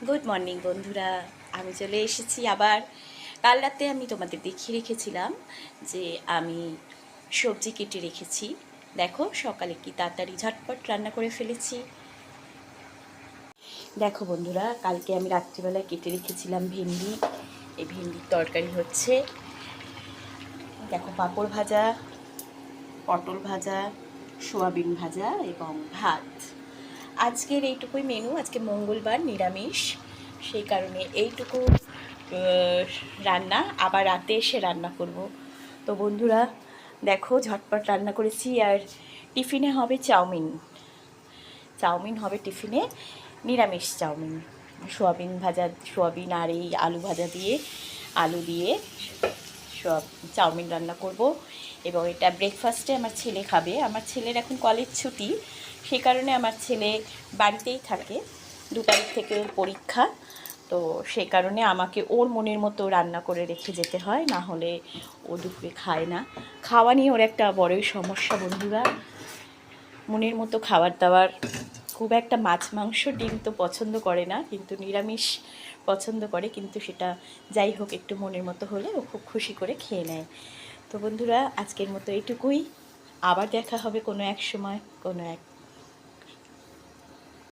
Good morning বন্ধুরা, আমি চলে এসেছি আবার। কাল রাতে আমি তোমাদের দেখিয়ে রেখেছিলাম যে আমি সবজি কেটে রেখেছি। দেখো সকালে কি তাড়াতাড়ি ঝটপট রান্না করে ফেলেছি। দেখো বন্ধুরা, কালকে আমি রাত্রিবেলায় কেটে রেখেছিলাম ভেন্ডি। এই ভেন্ডির তরকারি হচ্ছে। দেখো পাঁপড় ভাজা, পটল ভাজা, সোয়াবিন ভাজা এবং ভাত। আজকের এইটুকুই মেনু। আজকে মঙ্গলবার, নিরামিষ, সেই কারণে এইটুকু রান্না। আবার রাতে এসে রান্না করব। তো বন্ধুরা দেখো ঝটপট রান্না করেছি। আর টিফিনে হবে চাউমিন। চাউমিন হবে টিফিনে, নিরামিষ চাউমিন। সোয়াবিন ভাজা, সোয়াবিন আর এই আলু ভাজা দিয়ে, আলু দিয়ে সব চাউমিন রান্না করব। এবং এটা ব্রেকফাস্টে আমার ছেলে খাবে। আমার ছেলের এখন কলেজ ছুটি, সেই কারণে আমার ছেলে বাড়িতেই থাকে। 2 তারিখ থেকে ওর পরীক্ষা। তো সে কারণে আমাকে ওর মনের মতো রান্না করে রেখে যেতে হয়, না হলে ও দুপুরে খায় না। খাওয়া নিয়ে ওর একটা বড়ই সমস্যা বন্ধুরা। মনের মতো খাবার দাবার খুব একটা, মাছ মাংস ডিম তো পছন্দ করে না, কিন্তু নিরামিষ পছন্দ করে। কিন্তু সেটা যাই হোক, একটু মনের মতো হলে ও খুব খুশি করে খেয়ে নেয়। তো বন্ধুরা আজকের মতো এইটুকুই। আবার দেখা হবে কোনো এক সময়, কোনো এক